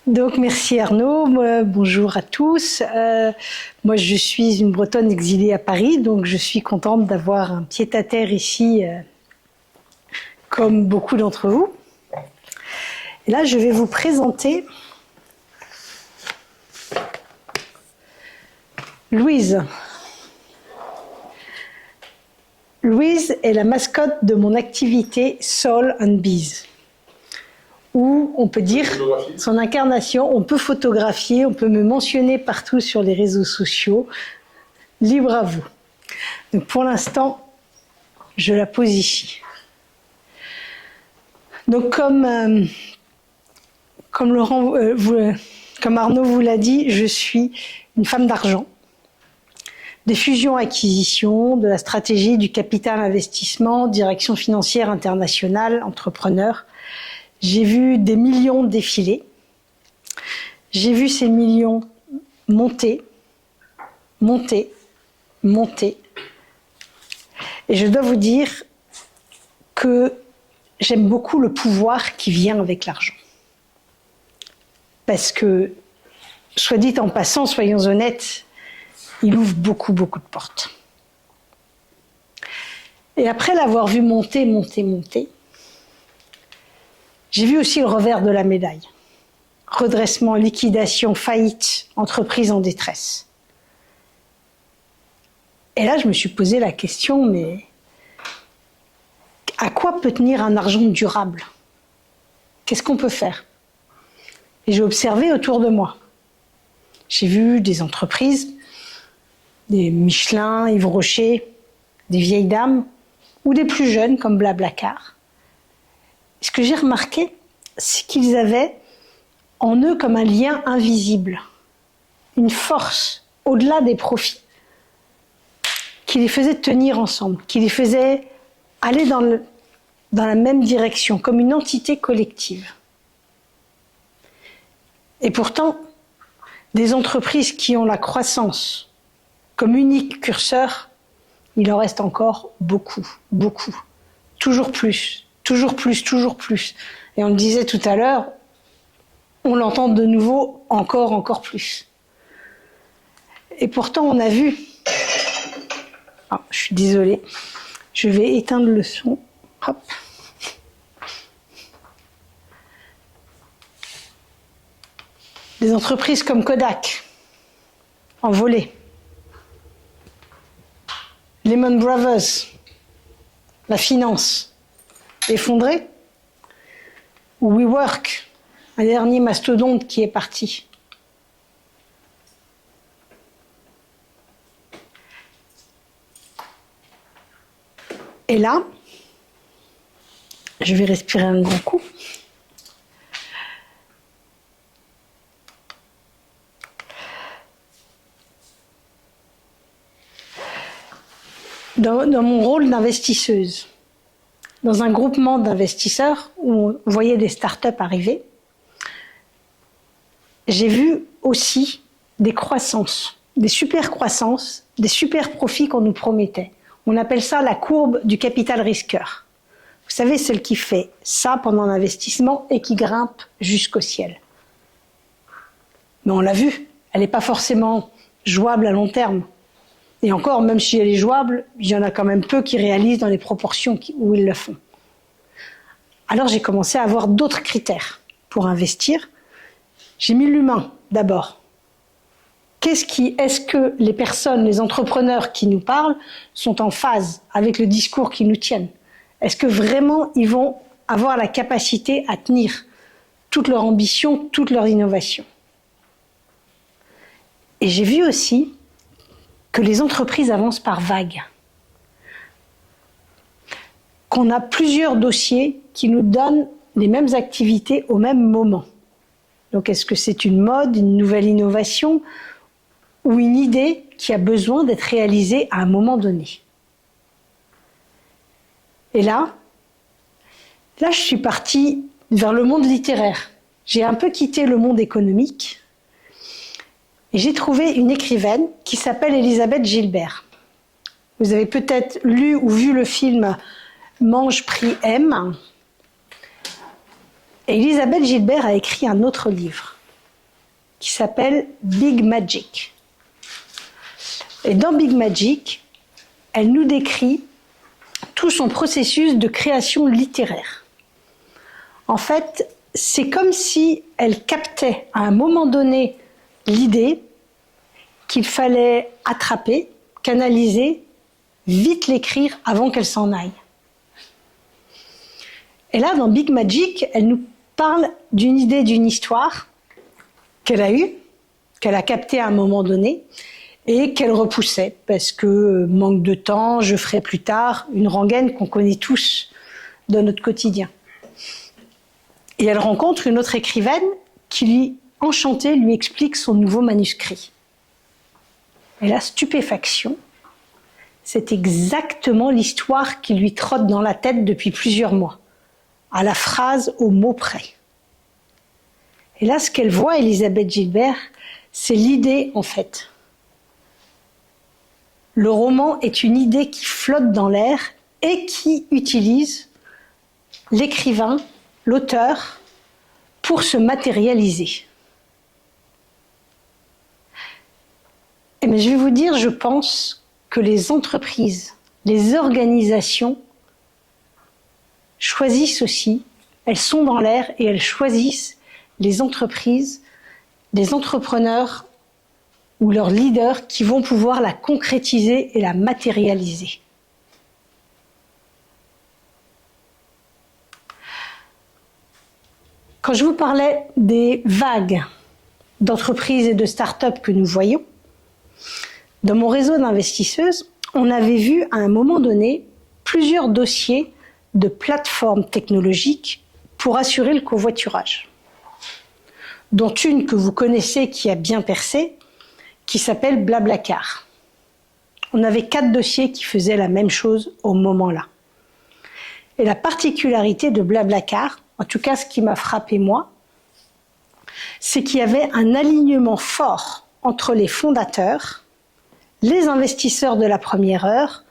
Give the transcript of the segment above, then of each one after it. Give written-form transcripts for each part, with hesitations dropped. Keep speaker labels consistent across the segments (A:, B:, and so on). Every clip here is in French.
A: Donc merci Arnaud, bonjour à tous. Moi je suis une Bretonne exilée à Paris, donc je suis contente d'avoir un pied-à-terre ici, comme beaucoup d'entre vous. Et là je vais vous présenter Louise. Louise est la mascotte de mon activité Soul and Bees, où on peut dire son incarnation, on peut photographier, on peut me mentionner partout sur les réseaux sociaux. Libre à vous. Donc pour l'instant, je la pose ici. Donc comme Arnaud vous l'a dit, je suis une femme d'argent, des fusions-acquisitions, de la stratégie, du capital investissement, direction financière internationale, entrepreneur. J'ai vu des millions défiler. J'ai vu ces millions monter, monter, monter. Et je dois vous dire que j'aime beaucoup le pouvoir qui vient avec l'argent. Parce que, soit dit en passant, soyons honnêtes, il ouvre beaucoup, beaucoup de portes. Et après l'avoir vu monter, monter, monter, j'ai vu aussi le revers de la médaille. Redressement, liquidation, faillite, entreprise en détresse. Et là, je me suis posé la question, mais à quoi peut tenir un argent durable? Qu'est-ce qu'on peut faire? Et j'ai observé autour de moi. J'ai vu des entreprises, des Michelin, Yves Rocher, des vieilles dames, ou des plus jeunes comme Blablacar. Ce que j'ai remarqué, c'est qu'ils avaient en eux comme un lien invisible, une force au-delà des profits, qui les faisait tenir ensemble, qui les faisait aller dans la même direction, comme une entité collective. Et pourtant, des entreprises qui ont la croissance comme unique curseur, il en reste encore beaucoup, beaucoup. Toujours plus, toujours plus, toujours plus. Et on le disait tout à l'heure, on l'entend de nouveau encore plus. Et pourtant, on a vu... Ah, je suis désolée. Je vais éteindre le son. Hop. Des entreprises comme Kodak, envolées. Lehman Brothers, la finance, effondrée. Ou WeWork, un dernier mastodonte qui est parti. Et là, je vais respirer un grand coup. Dans mon rôle d'investisseuse, dans un groupement d'investisseurs où on voyait des startups arriver, j'ai vu aussi des croissances, des super croissances, des super profits qu'on nous promettait. On appelle ça la courbe du capital risqueur. Vous savez, celle qui fait ça pendant l'investissement et qui grimpe jusqu'au ciel. Mais on l'a vu, elle n'est pas forcément jouable à long terme. Et encore, même si elle est jouable, il y en a quand même peu qui réalisent dans les proportions où ils le font. Alors j'ai commencé à avoir d'autres critères pour investir. J'ai mis l'humain d'abord. Est-ce que les personnes, les entrepreneurs qui nous parlent sont en phase avec le discours qu'ils nous tiennent? Est-ce que vraiment ils vont avoir la capacité à tenir toute leur ambition, toute leur innovation? Et j'ai vu aussi que les entreprises avancent par vagues. Qu'on a plusieurs dossiers qui nous donnent les mêmes activités au même moment. Donc est-ce que c'est une mode, une nouvelle innovation ou une idée qui a besoin d'être réalisée à un moment donné? Et là, je suis partie vers le monde littéraire. J'ai un peu quitté le monde économique et j'ai trouvé une écrivaine qui s'appelle Elisabeth Gilbert. Vous avez peut-être lu ou vu le film Mange, prie, aime. Et Elisabeth Gilbert a écrit un autre livre qui s'appelle Big Magic. Et dans Big Magic, elle nous décrit tout son processus de création littéraire. En fait, c'est comme si elle captait à un moment donné l'idée qu'il fallait attraper, canaliser, vite l'écrire avant qu'elle s'en aille. Et là, dans Big Magic, elle nous parle d'une idée, d'une histoire qu'elle a eue, qu'elle a captée à un moment donné, et qu'elle repoussait, parce que manque de temps, je ferai plus tard, une rengaine qu'on connaît tous dans notre quotidien. Et elle rencontre une autre écrivaine qui, lui, enchantée, lui explique son nouveau manuscrit. Et la stupéfaction, c'est exactement l'histoire qui lui trotte dans la tête depuis plusieurs mois, à la phrase au mot près. Et là, ce qu'elle voit, Elisabeth Gilbert, c'est l'idée, en fait. Le roman est une idée qui flotte dans l'air et qui utilise l'écrivain, l'auteur, pour se matérialiser. Et bien, je vais vous dire, je pense que les entreprises, les organisations choisissent aussi, elles sont dans l'air et elles choisissent les entreprises, les entrepreneurs ou leurs leaders qui vont pouvoir la concrétiser et la matérialiser. Quand je vous parlais des vagues d'entreprises et de start-up que nous voyons, dans mon réseau d'investisseuses, on avait vu à un moment donné plusieurs dossiers de plateformes technologiques pour assurer le covoiturage, dont une que vous connaissez qui a bien percé, qui s'appelle Blablacar. On avait 4 dossiers qui faisaient la même chose au moment-là. Et la particularité de Blablacar, en tout cas ce qui m'a frappé moi, c'est qu'il y avait un alignement fort entre les fondateurs, les investisseurs de la première heure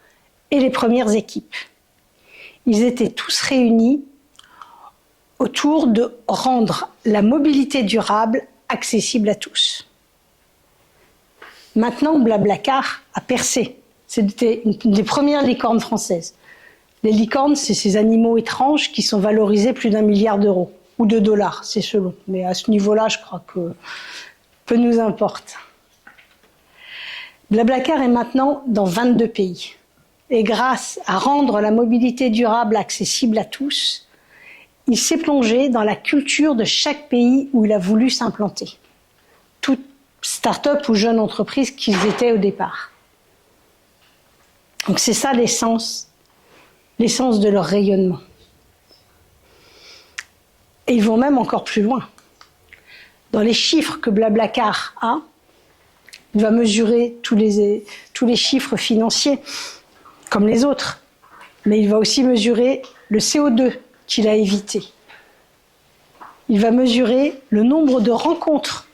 A: et les premières équipes. Ils étaient tous réunis autour de rendre la mobilité durable accessible à tous. Maintenant, Blablacar a percé. C'était une des premières licornes françaises. Les licornes, c'est ces animaux étranges qui sont valorisés plus d'1 milliard d'euros ou de dollars, c'est selon. Mais à ce niveau-là, je crois que peu nous importe. Blablacar est maintenant dans 22 pays. Et grâce à rendre la mobilité durable accessible à tous, il s'est plongé dans la culture de chaque pays où il a voulu s'implanter. Toute start-up ou jeune entreprise qu'ils étaient au départ. Donc c'est ça l'essence de leur rayonnement. Et ils vont même encore plus loin. Dans les chiffres que Blablacar a, il va mesurer tous les chiffres financiers, comme les autres. Mais il va aussi mesurer le CO2 qu'il a évité. Il va mesurer le nombre de rencontres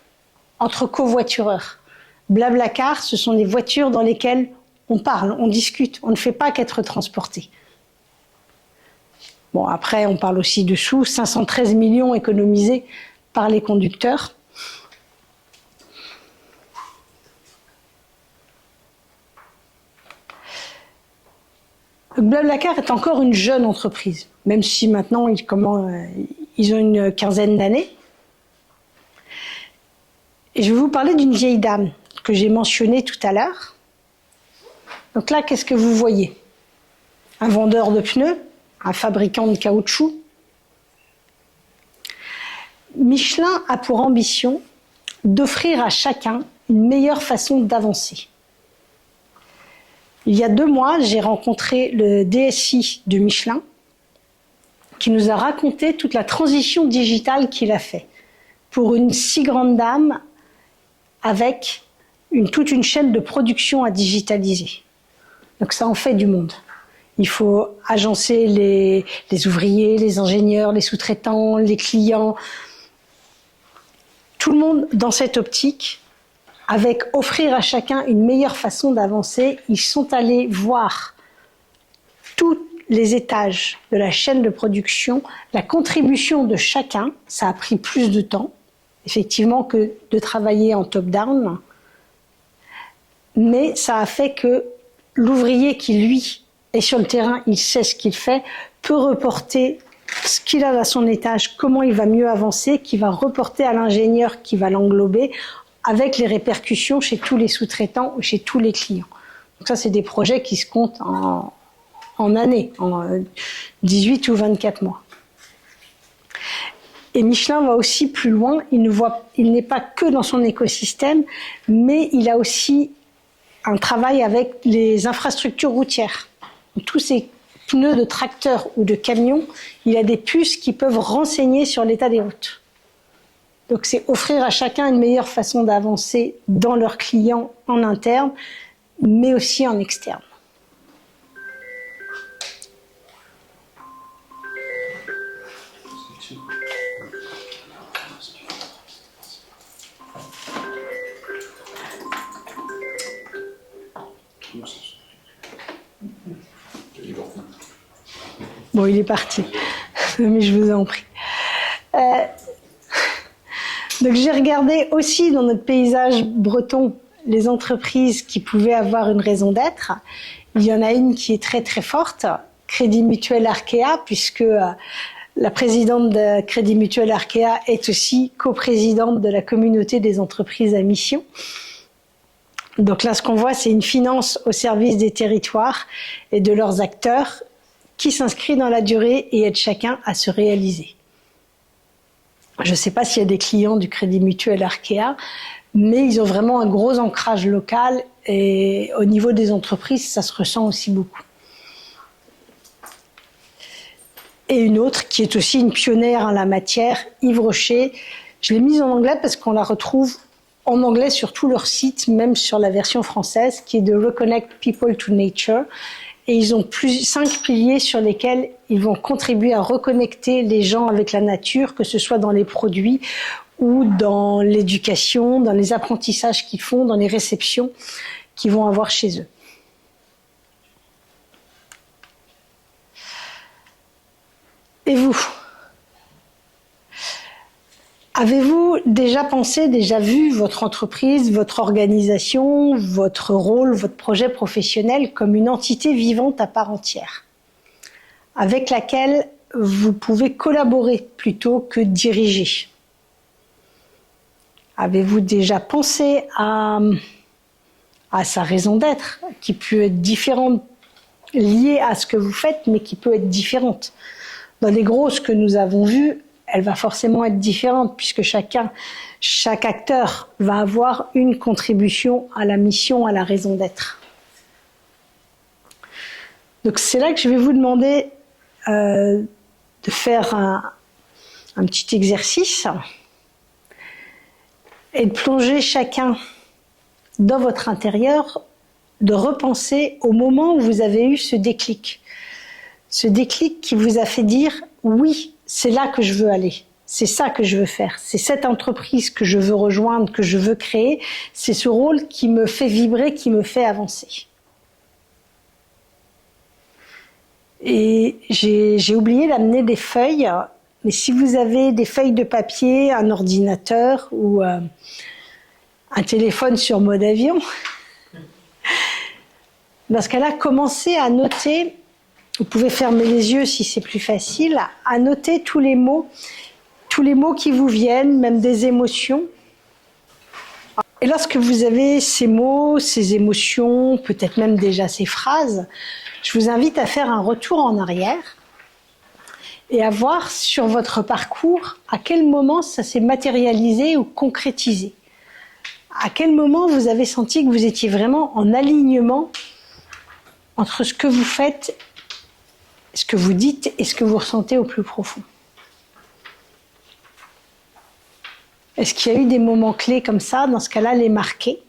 A: entre covoitureurs. Blablacar, ce sont des voitures dans lesquelles on parle, on discute, on ne fait pas qu'être transporté. Bon, après, on parle aussi de sous, 513 millions économisés par les conducteurs. Blablacar est encore une jeune entreprise, même si maintenant ils ont une quinzaine d'années. Et je vais vous parler d'une vieille dame que j'ai mentionnée tout à l'heure. Donc là, qu'est-ce que vous voyez? Un vendeur de pneus, un fabricant de caoutchouc. Michelin a pour ambition d'offrir à chacun une meilleure façon d'avancer. Il y a 2 mois, j'ai rencontré le DSI de Michelin qui nous a raconté toute la transition digitale qu'il a fait pour une si grande dame avec toute une chaîne de production à digitaliser. Donc ça en fait du monde. Il faut agencer les ouvriers, les ingénieurs, les sous-traitants, les clients. Tout le monde dans cette optique, avec offrir à chacun une meilleure façon d'avancer. Ils sont allés voir tous les étages de la chaîne de production, la contribution de chacun, ça a pris plus de temps, effectivement, que de travailler en top-down. Mais ça a fait que l'ouvrier qui, lui, est sur le terrain, il sait ce qu'il fait, peut reporter ce qu'il a à son étage, comment il va mieux avancer, qui va reporter à l'ingénieur qui va l'englober, avec les répercussions chez tous les sous-traitants ou chez tous les clients. Donc ça, c'est des projets qui se comptent en années, en 18 ou 24 mois. Et Michelin va aussi plus loin, il n'est pas que dans son écosystème, mais il a aussi un travail avec les infrastructures routières. Tous ces pneus de tracteurs ou de camions, il a des puces qui peuvent renseigner sur l'état des routes. Donc c'est offrir à chacun une meilleure façon d'avancer dans leurs clients en interne, mais aussi en externe. Bon, il est parti, mais je vous en prie. Donc j'ai regardé aussi dans notre paysage breton les entreprises qui pouvaient avoir une raison d'être. Il y en a une qui est très très forte, Crédit Mutuel Arkea, puisque la présidente de Crédit Mutuel Arkea est aussi coprésidente de la communauté des entreprises à mission. Donc là, ce qu'on voit, c'est une finance au service des territoires et de leurs acteurs qui s'inscrit dans la durée et aide chacun à se réaliser. Je ne sais pas s'il y a des clients du Crédit Mutuel Arkea, mais ils ont vraiment un gros ancrage local et au niveau des entreprises, ça se ressent aussi beaucoup. Et une autre qui est aussi une pionnière en la matière, Yves Rocher. Je l'ai mise en anglais parce qu'on la retrouve en anglais sur tout leur site, même sur la version française, qui est de Reconnect People to Nature. Et ils ont 5 piliers sur lesquels ils vont contribuer à reconnecter les gens avec la nature, que ce soit dans les produits ou dans l'éducation, dans les apprentissages qu'ils font, dans les réceptions qu'ils vont avoir chez eux. Et vous ? Avez-vous déjà pensé, déjà vu votre entreprise, votre organisation, votre rôle, votre projet professionnel comme une entité vivante à part entière, avec laquelle vous pouvez collaborer plutôt que diriger? Avez-vous déjà pensé à sa raison d'être, qui peut être différente, liée à ce que vous faites, mais qui peut être différente? Dans les grosses que nous avons vues, elle va forcément être différente puisque chaque acteur va avoir une contribution à la mission, à la raison d'être. Donc c'est là que je vais vous demander de faire un petit exercice et de plonger chacun dans votre intérieur, de repenser au moment où vous avez eu ce déclic qui vous a fait dire « oui ». C'est là que je veux aller, c'est ça que je veux faire, c'est cette entreprise que je veux rejoindre, que je veux créer, c'est ce rôle qui me fait vibrer, qui me fait avancer. Et j'ai oublié d'amener des feuilles, mais si vous avez des feuilles de papier, un ordinateur ou un téléphone sur mode avion, dans ce cas-là, commencez à noter. Vous pouvez fermer les yeux si c'est plus facile, à noter tous les mots qui vous viennent, même des émotions. Et lorsque vous avez ces mots, ces émotions, peut-être même déjà ces phrases, je vous invite à faire un retour en arrière et à voir sur votre parcours à quel moment ça s'est matérialisé ou concrétisé. À quel moment vous avez senti que vous étiez vraiment en alignement entre ce que vous faites, ce que vous dites et ce que vous ressentez au plus profond. Est-ce qu'il y a eu des moments clés comme ça? Dans ce cas-là, les marquer.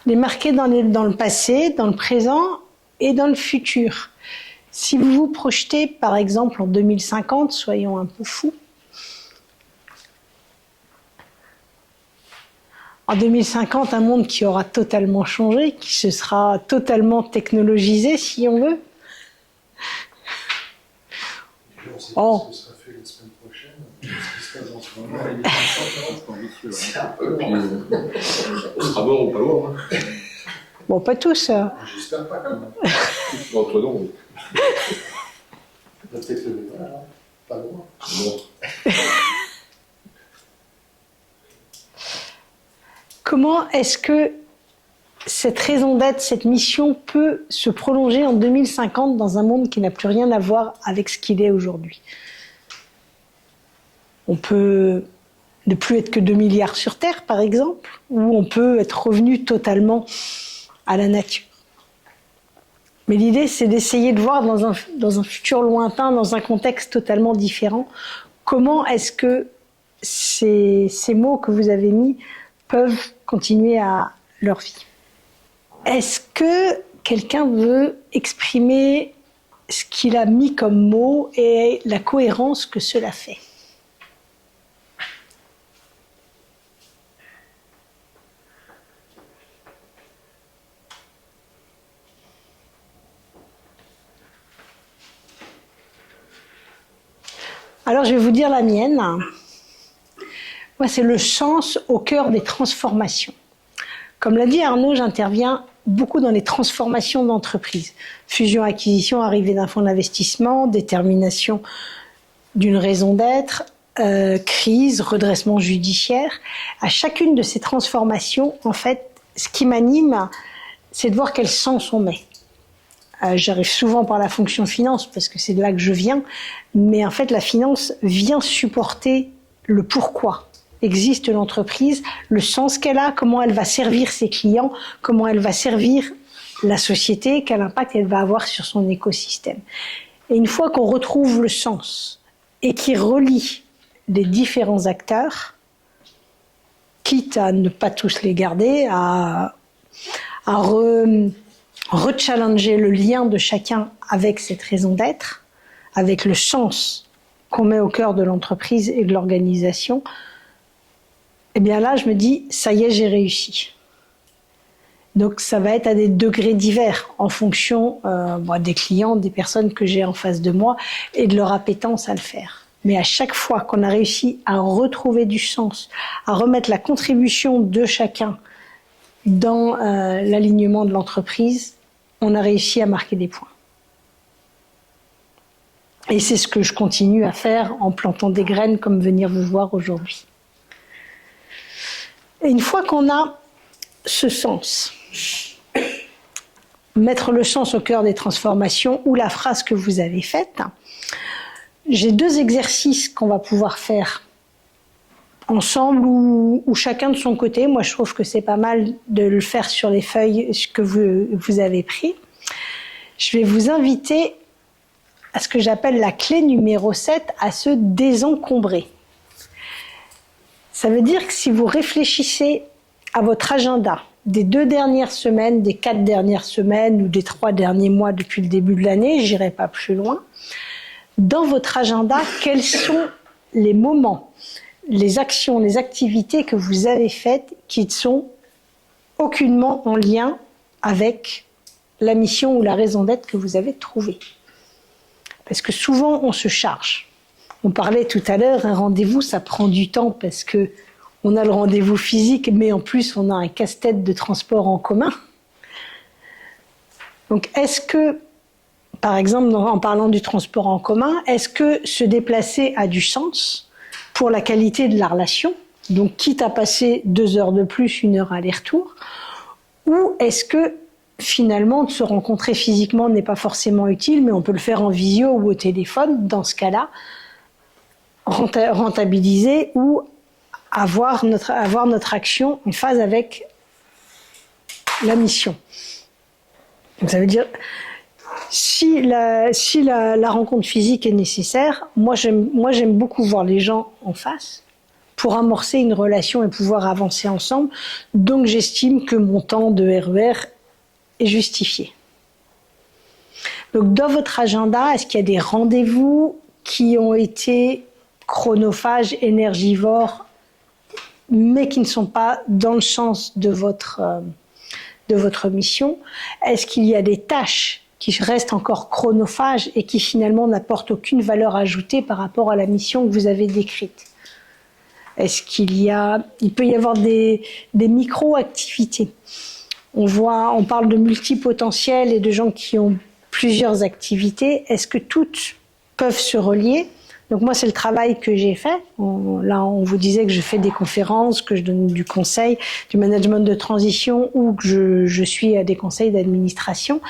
A: Les marquer dans le passé, dans le présent et dans le futur. Si vous vous projetez, par exemple, en 2050, soyons un peu fous. En 2050, un monde qui aura totalement changé, qui se sera totalement technologisé, si on veut.
B: On sait pas ce que sera fait la semaine prochaine. C'est un peu long. On sera mort ou pas loin.
A: Bon, pas tous.
B: J'espère pas quand même. Entre nous, oui.
C: Peut-être pas loin.
B: Bon.
A: Comment est-ce que cette raison d'être, cette mission peut se prolonger en 2050 dans un monde qui n'a plus rien à voir avec ce qu'il est aujourd'hui? On peut ne plus être que 2 milliards sur Terre, par exemple, ou on peut être revenu totalement à la nature. Mais l'idée, c'est d'essayer de voir dans un futur lointain, dans un contexte totalement différent, comment est-ce que ces mots que vous avez mis peuvent continuer à leur vie. Est-ce que quelqu'un veut exprimer ce qu'il a mis comme mot et la cohérence que cela fait? Alors je vais vous dire la mienne. Moi, c'est le sens au cœur des transformations. Comme l'a dit Arnaud, j'interviens beaucoup dans les transformations d'entreprise. Fusion, acquisition, arrivée d'un fonds d'investissement, détermination d'une raison d'être, crise, redressement judiciaire. À chacune de ces transformations, en fait, ce qui m'anime, c'est de voir quel sens on met. J'arrive souvent par la fonction finance parce que c'est de là que je viens, mais en fait la finance vient supporter le pourquoi existe l'entreprise, le sens qu'elle a, comment elle va servir ses clients, comment elle va servir la société, quel impact elle va avoir sur son écosystème. Et une fois qu'on retrouve le sens et qui relie les différents acteurs, quitte à ne pas tous les garder, à rechallenger le lien de chacun avec cette raison d'être, avec le sens qu'on met au cœur de l'entreprise et de l'organisation, eh bien là, je me dis, ça y est, j'ai réussi. Donc ça va être à des degrés divers en fonction des clients, des personnes que j'ai en face de moi et de leur appétence à le faire. Mais à chaque fois qu'on a réussi à retrouver du sens, à remettre la contribution de chacun dans l'alignement de l'entreprise, on a réussi à marquer des points. Et c'est ce que je continue à faire en plantant des graines comme venir vous voir aujourd'hui. Et une fois qu'on a ce sens, mettre le sens au cœur des transformations ou la phrase que vous avez faite, j'ai 2 exercices qu'on va pouvoir faire ensemble ou chacun de son côté. Moi, je trouve que c'est pas mal de le faire sur les feuilles que vous avez pris. Je vais vous inviter à ce que j'appelle la clé numéro 7, à se désencombrer. Ça veut dire que si vous réfléchissez à votre agenda des 2 dernières semaines, des 4 dernières semaines ou des 3 derniers mois depuis le début de l'année, j'irai pas plus loin, dans votre agenda, quels sont les moments, les actions, les activités que vous avez faites qui ne sont aucunement en lien avec la mission ou la raison d'être que vous avez trouvée. Parce que souvent, on se charge. On parlait tout à l'heure, un rendez-vous, ça prend du temps parce que on a le rendez-vous physique, mais en plus, on a un casse-tête de transport en commun. Donc, est-ce que, par exemple, en parlant du transport en commun, est-ce que se déplacer a du sens pour la qualité de la relation? Donc, quitte à passer 2 heures de plus, 1 heure aller-retour, ou est-ce que finalement, de se rencontrer physiquement n'est pas forcément utile, mais on peut le faire en visio ou au téléphone, dans ce cas-là, rentabiliser ou avoir notre action en phase avec la mission. Donc ça veut dire, si la rencontre physique est nécessaire, moi j'aime beaucoup voir les gens en face pour amorcer une relation et pouvoir avancer ensemble. Donc j'estime que mon temps de RER est justifié. Donc dans votre agenda, est-ce qu'il y a des rendez-vous qui ont été chronophages, énergivores, mais qui ne sont pas dans le sens de votre mission? Est-ce qu'il y a des tâches qui reste encore chronophage et qui finalement n'apporte aucune valeur ajoutée par rapport à la mission que vous avez décrite? Est-ce il peut y avoir des micro-activités? On parle de multipotentiels et de gens qui ont plusieurs activités. Est-ce que toutes peuvent se relier? Donc moi, c'est le travail que j'ai fait. Là, on vous disait que je fais des conférences, que je donne du conseil, du management de transition ou que je suis à des conseils d'administration.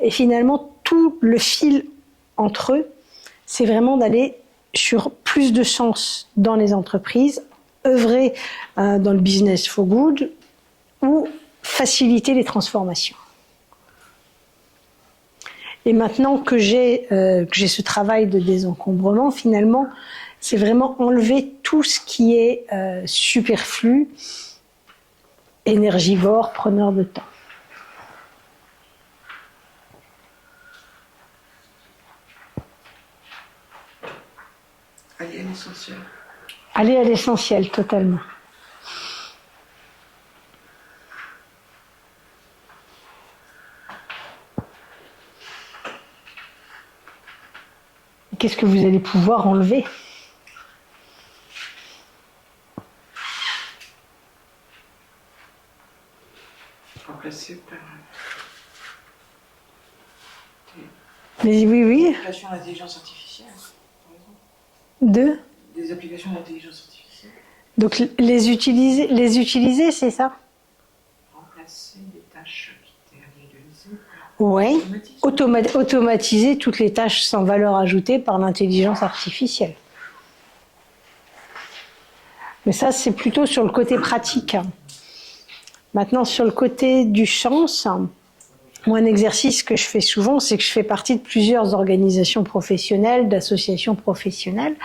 A: Et finalement, tout le fil entre eux, c'est vraiment d'aller sur plus de sens dans les entreprises, œuvrer dans le business for good ou faciliter les transformations. Et maintenant que j'ai ce travail de désencombrement, finalement, c'est vraiment enlever tout ce qui est superflu, énergivore, preneur de temps.
D: Aller à l'essentiel.
A: Aller à l'essentiel, totalement. Qu'est-ce que vous allez pouvoir enlever?
D: Remplacer par
A: Mais oui.
D: applications d'intelligence artificielle, par exemple. Des applications d'intelligence artificielle.
A: Donc les utiliser, c'est ça?
D: Remplacer les tâches qui étaient réalisées.
A: Oui. Automatiser toutes les tâches sans valeur ajoutée par l'intelligence artificielle. Mais ça, c'est plutôt sur le côté pratique. Maintenant, sur le côté du sens, moi, un exercice que je fais souvent, c'est que je fais partie de plusieurs organisations professionnelles, d'associations professionnelles.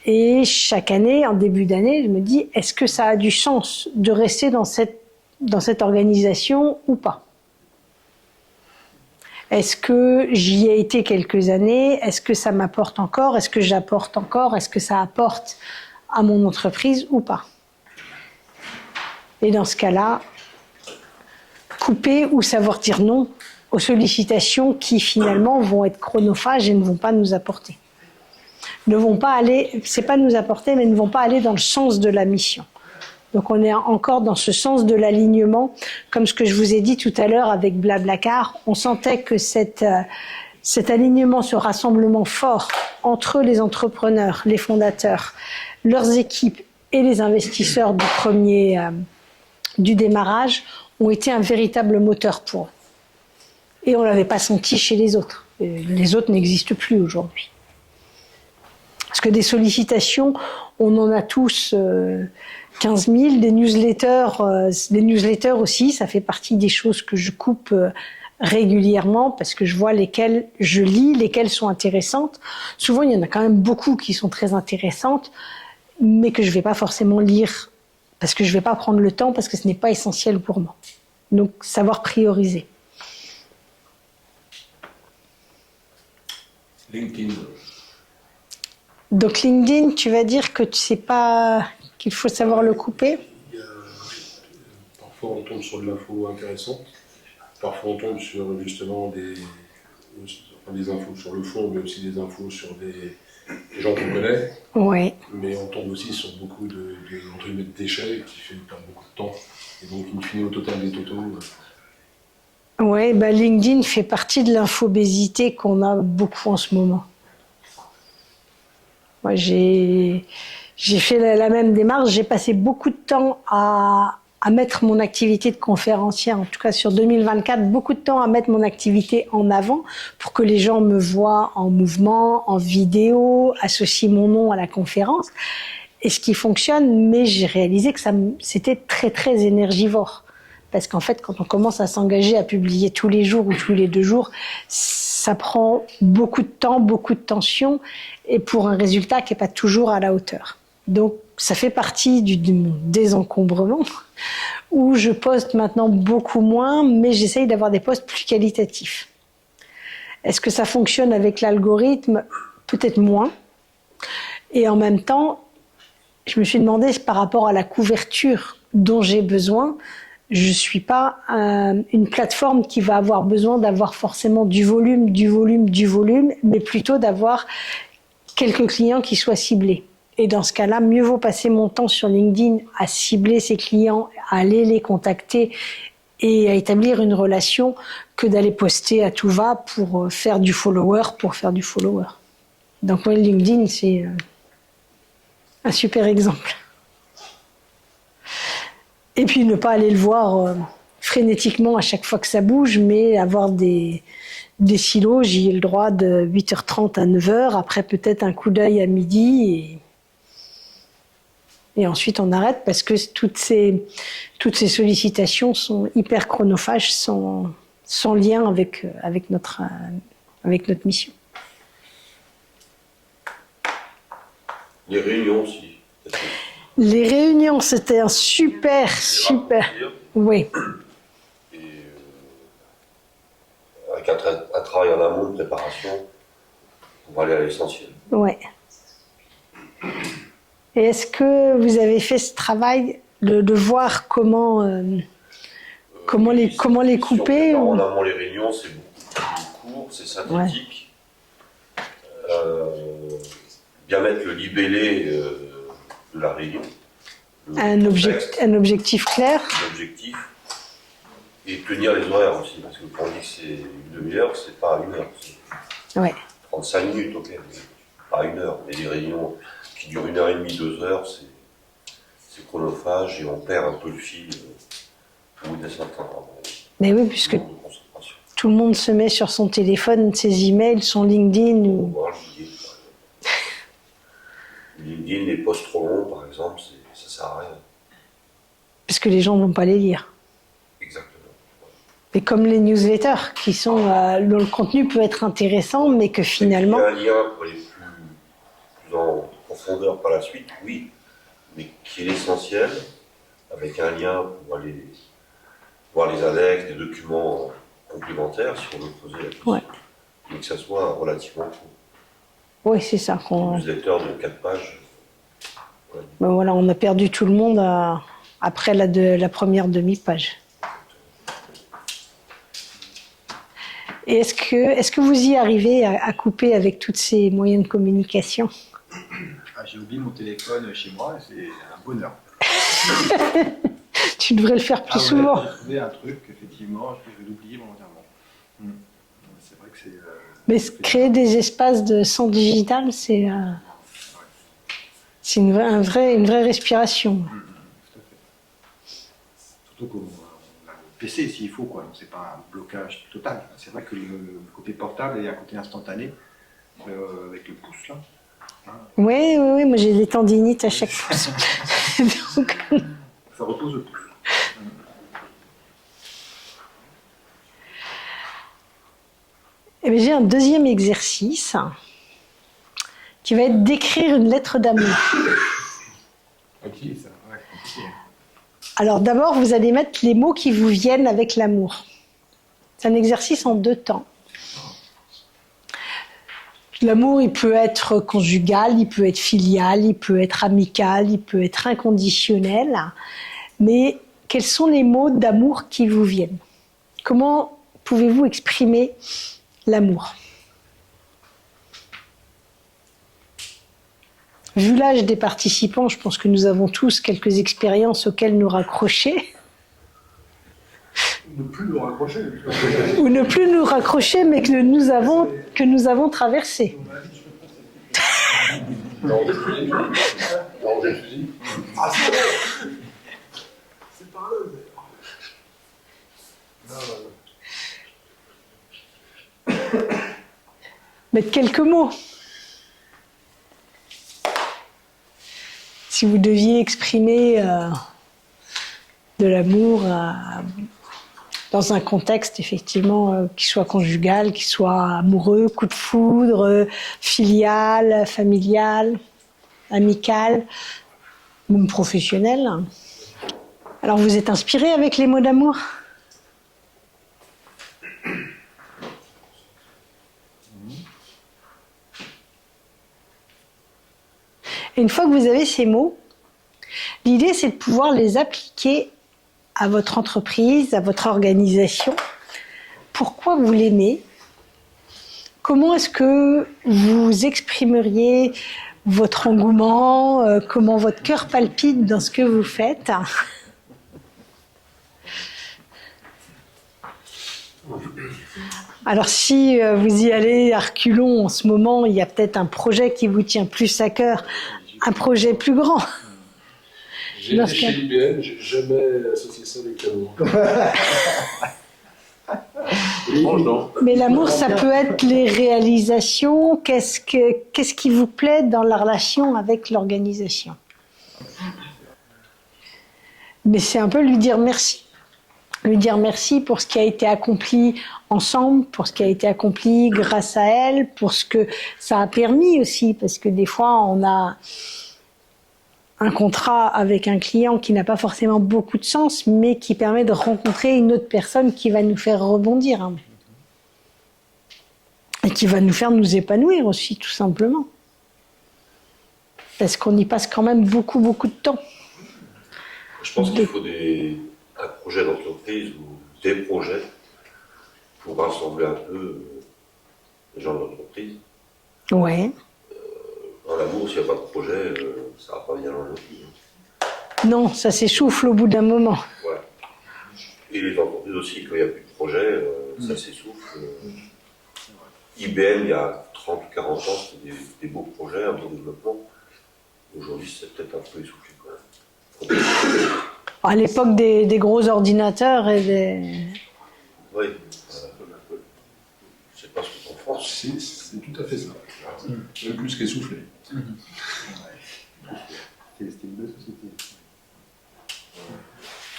A: Et chaque année, en début d'année, je me dis, est-ce que ça a du sens de rester dans cette organisation ou pas? Est-ce que j'y ai été quelques années? Est-ce que ça m'apporte encore? Est-ce que j'apporte encore? Est-ce que ça apporte à mon entreprise ou pas? Et dans ce cas-là, couper ou savoir dire non aux sollicitations qui finalement vont être chronophages et ne vont pas nous apporter. Ne vont pas aller, c'est pas nous apporter, mais ne vont pas aller dans le sens de la mission. Donc on est encore dans ce sens de l'alignement, comme ce que je vous ai dit tout à l'heure avec Blablacar. On sentait que cet alignement, ce rassemblement fort entre les entrepreneurs, les fondateurs, leurs équipes et les investisseurs du démarrage ont été un véritable moteur pour eux. Et on ne l'avait pas senti chez les autres. Les autres n'existent plus aujourd'hui. Parce que des sollicitations, on en a tous 15 000, des newsletters aussi, ça fait partie des choses que je coupe régulièrement parce que je vois lesquelles je lis, lesquelles sont intéressantes. Souvent, il y en a quand même beaucoup qui sont très intéressantes, mais que je ne vais pas forcément lire parce que je ne vais pas prendre le temps, parce que ce n'est pas essentiel pour moi. Donc, savoir prioriser.
B: LinkedIn.
A: Donc LinkedIn, tu vas dire que tu sais pas qu'il faut savoir le couper?
E: Parfois on tombe sur de l'info intéressante, parfois on tombe sur justement des infos sur le fond, mais aussi des infos sur des gens qu'on connaît.
A: Ouais.
E: Mais on tombe aussi sur beaucoup de déchets qui fait perdre beaucoup de temps. Et donc in fine au total des totaux.
A: Ouais, bah LinkedIn fait partie de l'infobésité qu'on a beaucoup en ce moment. Moi, j'ai fait la même démarche. J'ai passé beaucoup de temps à mettre mon activité de conférencière, en tout cas sur 2024, beaucoup de temps à mettre mon activité en avant pour que les gens me voient en mouvement, en vidéo, associent mon nom à la conférence. Et ce qui fonctionne, mais j'ai réalisé que c'était très, très énergivore. Parce qu'en fait, quand on commence à s'engager à publier tous les jours ou tous les 2 jours, ça prend beaucoup de temps, beaucoup de tension, et pour un résultat qui n'est pas toujours à la hauteur. Donc, ça fait partie du désencombrement, où je poste maintenant beaucoup moins, mais j'essaye d'avoir des posts plus qualitatifs. Est-ce que ça fonctionne avec l'algorithme? Peut-être moins. Et en même temps, je me suis demandé par rapport à la couverture dont j'ai besoin, je ne suis pas une plateforme qui va avoir besoin d'avoir forcément du volume, mais plutôt d'avoir quelques clients qui soient ciblés. Et dans ce cas-là, mieux vaut passer mon temps sur LinkedIn à cibler ces clients, à aller les contacter et à établir une relation que d'aller poster à tout va pour faire du follower, Donc ouais, LinkedIn, c'est un super exemple. Et puis ne pas aller le voir frénétiquement à chaque fois que ça bouge, mais avoir des silos. J'y ai le droit de 8h30 à 9h, après peut-être un coup d'œil à midi, et ensuite on arrête parce que toutes ces sollicitations sont hyper chronophages, sans lien avec notre mission.
F: Les réunions aussi.
A: Les réunions, c'était un super. Oui.
F: Et avec un travail en amont de préparation pour aller à l'essentiel.
A: Ouais. Et est-ce que vous avez fait ce travail de voir comment les couper
F: En amont, les réunions, c'est beaucoup plus court, c'est synthétique. Bien mettre le libellé de la réunion.
A: Un objectif clair.
F: L'objectif. Et tenir les horaires aussi, parce que quand on dit que c'est une demi-heure, c'est pas une heure. C'est
A: Ouais.
F: 35 minutes, ok, mais pas une heure. Mais des réunions qui durent 1h30, 2 heures, c'est chronophage et on perd un peu le fil au bout d'un certain temps.
A: Mais oui, puisque tout le monde se met sur son téléphone, ses emails, son LinkedIn.
F: LinkedIn, les posts trop longs, par exemple, ça sert à rien.
A: Parce que les gens ne vont pas les lire.
F: Exactement.
A: Et comme les newsletters, qui sont dont le contenu peut être intéressant, mais que finalement.
F: Il y a un lien pour aller plus en profondeur par la suite, oui, mais qui est l'essentiel, avec un lien pour aller voir les annexes, des documents complémentaires, si on veut creuser la question, mais que ça soit relativement court.
A: Oui, c'est ça.
F: Un newsletter de 4 pages.
A: Ben voilà, on a perdu tout le monde après la première demi-page. Et est-ce que vous y arrivez à couper avec tous ces moyens de communication?
B: J'ai oublié mon téléphone chez moi, c'est un bonheur.
A: Tu devrais le faire plus souvent.
B: J'ai trouvé un truc, effectivement, je vais l'oublier momentanément. C'est vrai que c'est...
A: Mais créer des espaces de sang digital, c'est une vraie respiration.
B: Tout à fait. Surtout qu'on a le PC s'il faut, quoi. Donc c'est pas un blocage total. C'est vrai que le côté portable et un côté instantané, avec le pouce là.
A: Oui, moi j'ai des tendinites à chaque pouce. Donc...
B: Ça repose le pouce.
A: Eh bien, j'ai un deuxième exercice qui va être d'écrire une lettre d'amour.
B: Ok, ça, ouais, compliqué.
A: Alors d'abord, vous allez mettre les mots qui vous viennent avec l'amour. C'est un exercice en 2 temps. L'amour, il peut être conjugal, il peut être filial, il peut être amical, il peut être inconditionnel. Mais quels sont les mots d'amour qui vous viennent? Comment pouvez-vous exprimer l'amour? Vu l'âge des participants, je pense que nous avons tous quelques expériences auxquelles nous raccrocher.
B: Ne plus nous raccrocher.
A: Ou ne plus nous raccrocher, mais que nous avons traversé.
F: Non, des fusils. Non, des fusils.
B: Ah, c'est vrai. C'est pas eux.
A: Mettre quelques mots. Si vous deviez exprimer de l'amour dans un contexte effectivement qui soit conjugal, qui soit amoureux, coup de foudre, filial, familial, amical, même professionnel. Alors vous êtes inspiré avec les mots d'amour ? Et une fois que vous avez ces mots, l'idée c'est de pouvoir les appliquer à votre entreprise, à votre organisation. Pourquoi vous l'aimez? Comment est-ce que vous exprimeriez votre engouement, comment votre cœur palpite dans ce que vous faites? Alors si vous y allez à reculons en ce moment, il y a peut-être un projet qui vous tient plus à cœur, un projet plus grand.
E: J'ai été chez IBM, j'ai jamais associé ça avec l'amour.
A: Mais l'amour, ça peut être les réalisations. Qu'est-ce qui vous plaît dans la relation avec l'organisation? Mais c'est un peu lui dire merci. Lui dire merci pour ce qui a été accompli ensemble, pour ce qui a été accompli grâce à elle, pour ce que ça a permis aussi, parce que des fois, on a un contrat avec un client qui n'a pas forcément beaucoup de sens, mais qui permet de rencontrer une autre personne qui va nous faire rebondir. Hein. Et qui va nous faire nous épanouir aussi, tout simplement. Parce qu'on y passe quand même beaucoup, beaucoup de temps.
F: Je pense qu'il faut un projet d'entreprise ou des projets pour rassembler un peu les gens de l'entreprise.
A: Ouais.
F: Dans l'amour, s'il n'y a pas de projet, ça ne va pas bien loin non plus.
A: Non, ça s'essouffle au bout d'un moment.
F: Ouais. Et les entreprises aussi, quand il n'y a plus de projet, ça s'essouffle. IBM, il y a 30 ou 40 ans, c'était des beaux projets, un beau développement. Aujourd'hui, c'est peut-être un peu essoufflé quand même.
A: À l'époque des gros ordinateurs et des...
F: Oui, je sais pas ce que tu en penses.
E: C'est tout à fait ça. Même plus qu'essoufflé.
B: C'était une belle société.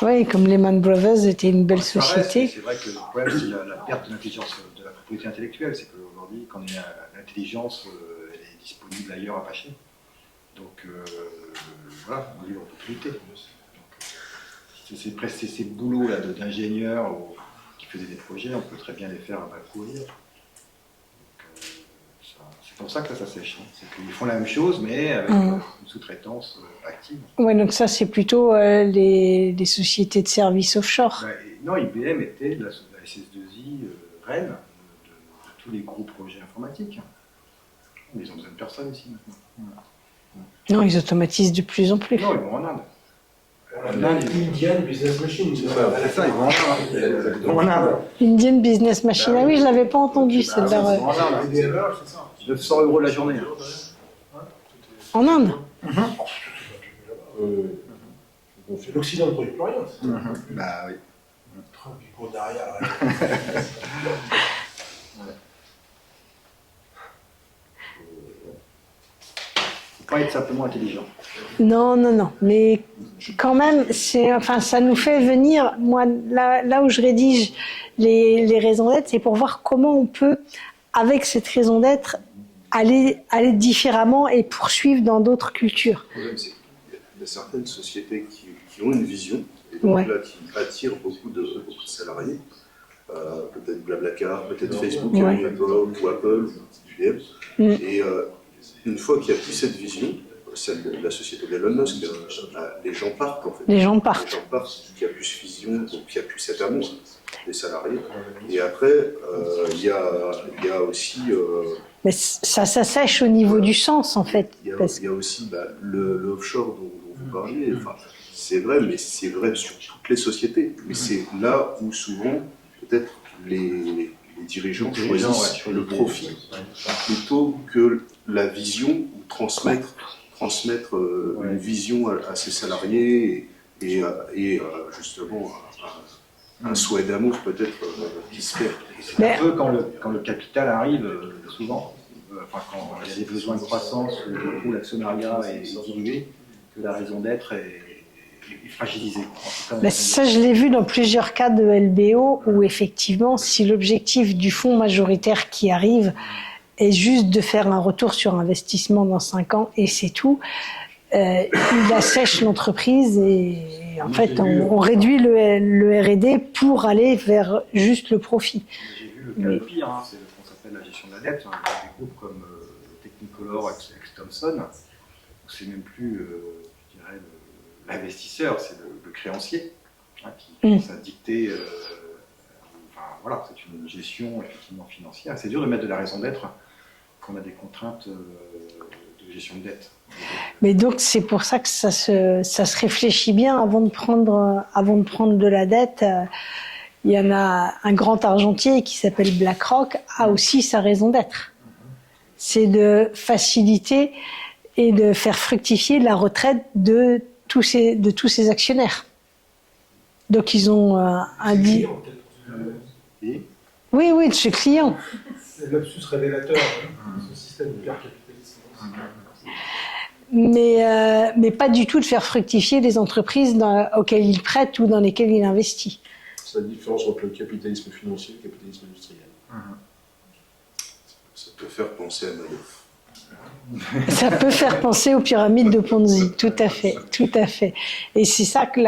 A: Oui, comme Lehman Brothers était une belle
B: Ça reste,
A: société.
B: c'est vrai que le problème, c'est la perte de l'intelligence, de la propriété intellectuelle. C'est qu'aujourd'hui, quand l'intelligence elle est disponible ailleurs à pas cher. Donc voilà, on est libre de propriété. Ces boulots là d'ingénieurs qui faisaient des projets, on peut très bien les faire à bas courir. C'est pour ça que ça sèche. Hein. C'est qu'ils font la même chose, mais avec une sous-traitance active.
A: Ouais, donc ça, c'est plutôt les sociétés de services offshore.
B: Non, IBM était la SS2I reine de tous les gros projets informatiques. Ils ont besoin de personne ici maintenant.
A: Non, ils automatisent de plus en plus.
B: Non, ils vont en Inde.
C: Indian Business Machine, c'est ça.
B: C'est ça, ils vont en Inde. Ils vont en Inde.
A: Indian Business Machine. Ah oui, je l'avais pas entendu, celle-là.
B: Ils vont en Inde. 900 € la journée.
A: En Inde?
C: L'Occident ne produit plus rien.
B: Bah oui.
C: Trump, il court derrière.
B: Faut pas être simplement intelligent.
A: Non, non, non. Mais quand même, ça nous fait venir. Moi, là où je rédige les raisons d'être, c'est pour voir comment on peut, avec cette raison d'être, aller différemment et poursuivre dans d'autres cultures.
G: Le problème, c'est qu'il y a certaines sociétés qui ont une vision, et donc
A: Ouais.
G: là, qui attirent beaucoup de salariés. Peut-être Blablacar, peut-être Facebook,
A: Ouais.
G: ou Apple, ou IBM. Et une fois qu'il n'y a plus cette vision, celle de la société d'Elon Musk, les gens partent en fait.
A: Les gens partent.
G: Les gens partent, il n'y a plus cette vision, donc il n'y a plus cet amour des salariés. Et après, il y a aussi...
A: Mais ça sèche au niveau du sens, en fait.
G: Il y a aussi le offshore dont vous parliez. Enfin, c'est vrai, mais c'est vrai sur toutes les sociétés. Mais c'est là où souvent, peut-être, les dirigeants choisissent le profit plutôt que la vision ou transmettre une vision à ses salariés et justement un souhait d'amour peut-être qui se perd.
B: C'est un peu quand le capital arrive, souvent, quand il y a des besoins de croissance, où l'actionnariat est dilué, que la raison d'être est fragilisée. En tout cas,
A: Ça, je l'ai vu dans plusieurs cas de LBO où effectivement, si l'objectif du fonds majoritaire qui arrive est juste de faire un retour sur investissement dans 5 ans et c'est tout, il assèche l'entreprise et en fait, on réduit le R&D pour aller vers juste le profit.
B: j'ai vu le cas le pire, hein, c'est ce qu'on s'appelle la gestion de la dette. Hein, des groupes comme Technicolor, Thomson, c'est même plus, je dirais, l'investisseur, c'est le créancier. qui commence à dicter. Enfin, voilà, c'est une gestion effectivement financière. C'est dur de mettre de la raison d'être quand on a des contraintes de gestion de dette.
A: Mais donc c'est pour ça que ça se réfléchit bien avant de prendre de la dette. Il y en a un grand argentier qui s'appelle BlackRock, a aussi sa raison d'être. C'est de faciliter et de faire fructifier la retraite de tous ces actionnaires. Donc ils ont un dit. Oui, de ce client.
C: C'est l'absus révélateur, ce système hyper-capitaliste.
A: Mais pas du tout de faire fructifier les entreprises auxquelles il prête ou dans lesquelles il investit.
E: C'est la différence entre le capitalisme financier et le capitalisme industriel.
G: Ça peut faire penser à Madoff.
A: Ça peut faire penser aux pyramides de Ponzi, tout à fait. Et c'est ça que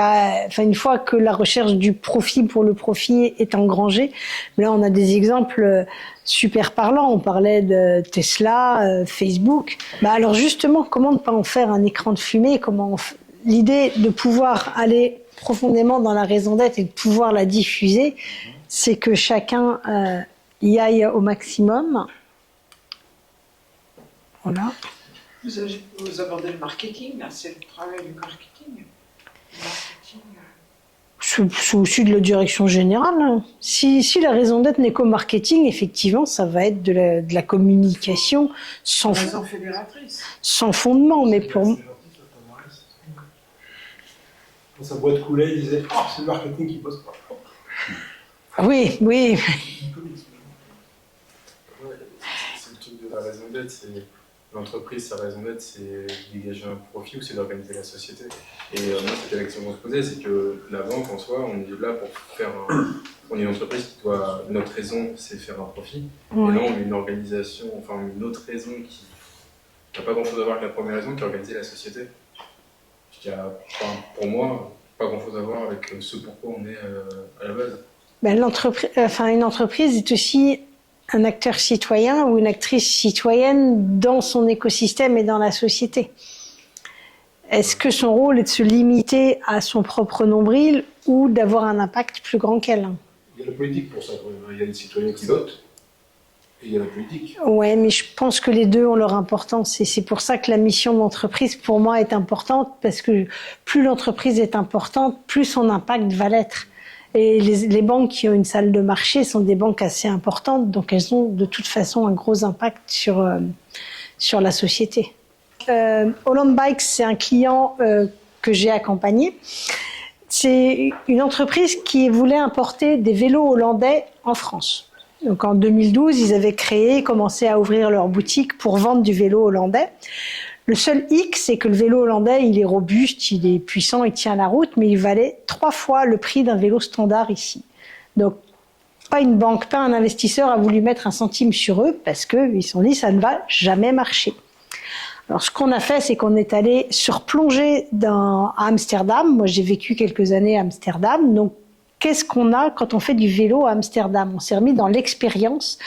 A: une fois que la recherche du profit pour le profit est engrangée, là on a des exemples super parlants. On parlait de Tesla, Facebook. Alors justement, comment ne pas en faire un écran de fumée? L'idée de pouvoir aller profondément dans la raison d'être et de pouvoir la diffuser, c'est que chacun y aille au maximum. Voilà.
D: Vous abordez le marketing, là, c'est le travail du marketing.
A: C'est aussi de la direction générale. Si la raison d'être n'est qu'au marketing, effectivement, ça va être de la communication sans fondement. Mais pour
C: Quand sa boîte coulait, il disait « Oh, c'est le marketing qui bosse pas ».
A: Oui.
H: C'est le truc de la raison d'être, c'est l'entreprise, sa raison d'être, c'est dégager un profit ou c'est d'organiser la société. Et moi, c'était la question qu'on se posait, c'est que la banque en soi, on est là pour faire on est une entreprise qui doit, notre raison, c'est faire un profit. Ouais. Et là, on met une organisation, enfin une autre raison qui n'a pas grand-chose à voir avec la première raison, qui est organiser la société. Il y a, pour moi, pas grand-chose à voir avec ce pourquoi on est à la base.
A: Une entreprise est aussi un acteur citoyen ou une actrice citoyenne dans son écosystème et dans la société. Est-ce que son rôle est de se limiter à son propre nombril ou d'avoir un impact plus grand qu'elle?
E: Il y a la politique pour ça. Il y a les citoyens qui votent et il y a la politique.
A: Ouais, mais je pense que les deux ont leur importance et c'est pour ça que la mission d'entreprise pour moi est importante parce que plus l'entreprise est importante, plus son impact va l'être. Et les banques qui ont une salle de marché sont des banques assez importantes, donc elles ont de toute façon un gros impact sur la société. Holland Bikes, c'est un client que j'ai accompagné. C'est une entreprise qui voulait importer des vélos hollandais en France. Donc en 2012, ils avaient commencé à ouvrir leur boutique pour vendre du vélo hollandais. Le seul hic, c'est que le vélo hollandais, il est robuste, il est puissant, il tient la route, mais il valait 3 fois le prix d'un vélo standard ici. Donc, pas une banque, pas un investisseur a voulu mettre un centime sur eux parce qu'ils se sont dit ça ne va jamais marcher. Alors, ce qu'on a fait, c'est qu'on est allé se replonger à Amsterdam. Moi, j'ai vécu quelques années à Amsterdam. Donc, qu'est-ce qu'on a quand on fait du vélo à Amsterdam? On s'est remis dans l'expérience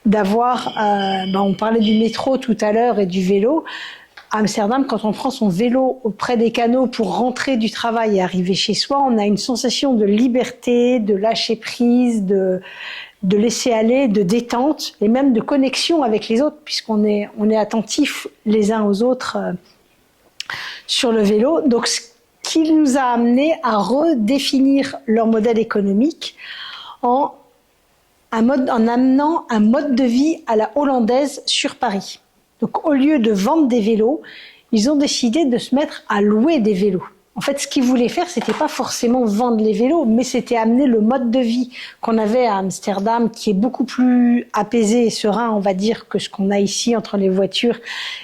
A: d'avoir... on parlait du métro tout à l'heure et du vélo. À Amsterdam, quand on prend son vélo auprès des canaux pour rentrer du travail et arriver chez soi, on a une sensation de liberté, de lâcher prise, de laisser aller, de détente et même de connexion avec les autres puisqu'on est attentifs les uns aux autres sur le vélo. Donc, ce qui nous a amené à redéfinir leur modèle économique en amenant un mode de vie à la hollandaise sur Paris. Donc, au lieu de vendre des vélos, ils ont décidé de se mettre à louer des vélos. En fait, ce qu'ils voulaient faire, c'était pas forcément vendre les vélos, mais c'était amener le mode de vie qu'on avait à Amsterdam, qui est beaucoup plus apaisé et serein, on va dire, que ce qu'on a ici entre les voitures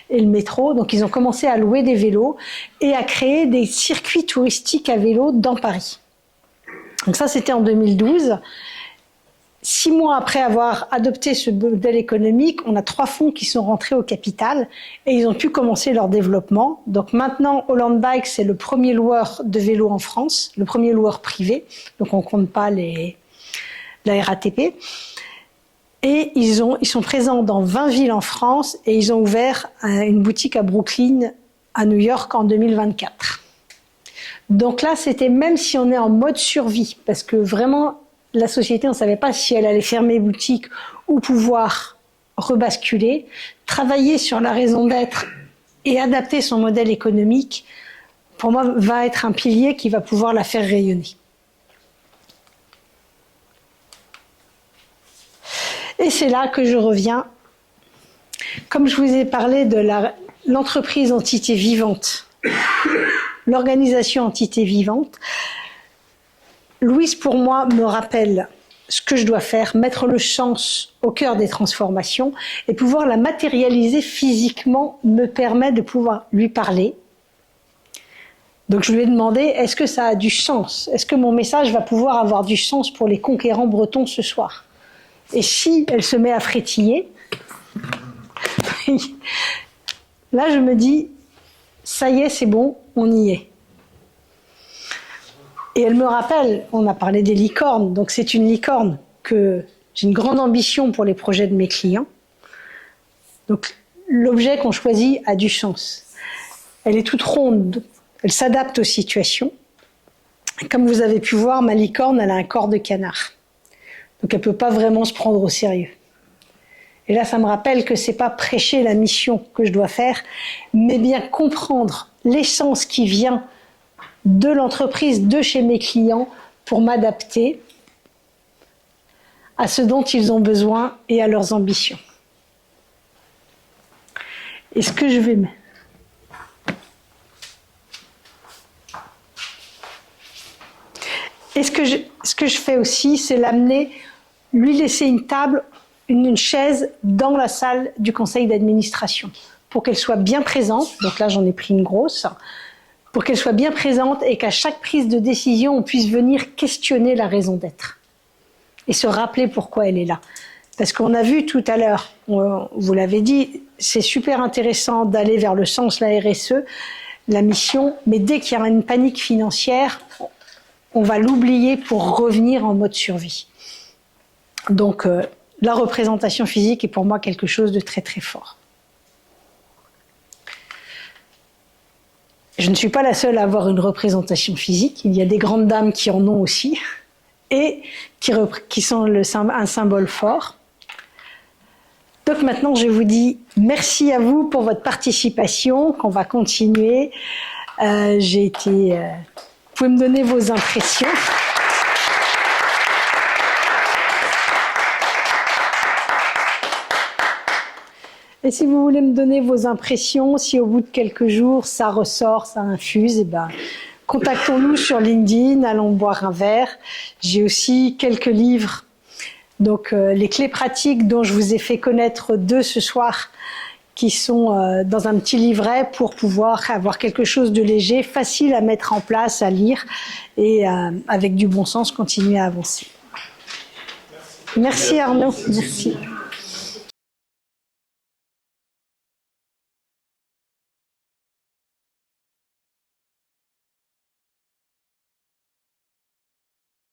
A: et le métro. Donc, ils ont commencé à louer des vélos et à créer des circuits touristiques à vélo dans Paris. Donc ça, c'était en 2012. 6 mois après avoir adopté ce modèle économique, on a 3 fonds qui sont rentrés au capital et ils ont pu commencer leur développement. Donc maintenant, Holland Bikes, c'est le premier loueur de vélos en France, le premier loueur privé. Donc on ne compte pas la RATP. Et ils sont présents dans 20 villes en France et ils ont ouvert une boutique à Brooklyn, à New York, en 2024. Donc là, c'était même si on est en mode survie, parce que vraiment, la société, on ne savait pas si elle allait fermer boutique ou pouvoir rebasculer, travailler sur la raison d'être et adapter son modèle économique, pour moi, va être un pilier qui va pouvoir la faire rayonner. Et c'est là que je reviens. Comme je vous ai parlé de l'entreprise entité vivante, l'organisation entité vivante, Louise, pour moi, me rappelle ce que je dois faire, mettre le sens au cœur des transformations et pouvoir la matérialiser physiquement me permet de pouvoir lui parler. Donc je lui ai demandé, est-ce que ça a du sens? Est-ce que mon message va pouvoir avoir du sens pour les conquérants bretons ce soir? Et si elle se met à frétiller, là je me dis, ça y est, c'est bon, on y est. Et elle me rappelle, on a parlé des licornes, donc c'est une licorne que j'ai une grande ambition pour les projets de mes clients. Donc l'objet qu'on choisit a du sens. Elle est toute ronde, elle s'adapte aux situations. Comme vous avez pu voir, ma licorne, elle a un corps de canard. Donc elle ne peut pas vraiment se prendre au sérieux. Et là, ça me rappelle que ce n'est pas prêcher la mission que je dois faire, mais bien comprendre l'essence qui vient de l'entreprise, de chez mes clients, pour m'adapter à ce dont ils ont besoin et à leurs ambitions. Et ce que je vais mettre. Et ce que je fais aussi, c'est l'amener, lui laisser une table, une chaise dans la salle du conseil d'administration pour qu'elle soit bien présente. Donc là, j'en ai pris une grosse. Pour qu'elle soit bien présente et qu'à chaque prise de décision, on puisse venir questionner la raison d'être et se rappeler pourquoi elle est là. Parce qu'on a vu tout à l'heure, vous l'avez dit, c'est super intéressant d'aller vers le sens, la RSE, la mission, mais dès qu'il y a une panique financière, on va l'oublier pour revenir en mode survie. Donc, la représentation physique est pour moi quelque chose de très très fort. Je ne suis pas la seule à avoir une représentation physique. Il y a des grandes dames qui en ont aussi et qui sont un symbole fort. Donc maintenant, je vous dis merci à vous pour votre participation, qu'on va continuer. Vous pouvez me donner vos impressions. Et si vous voulez me donner vos impressions, si au bout de quelques jours ça ressort, ça infuse, contactons-nous sur LinkedIn, allons boire un verre. J'ai aussi quelques livres, donc les clés pratiques dont je vous ai fait connaître 2 ce soir, qui sont dans un petit livret pour pouvoir avoir quelque chose de léger, facile à mettre en place, à lire et avec du bon sens continuer à avancer. Merci Arnaud. Merci.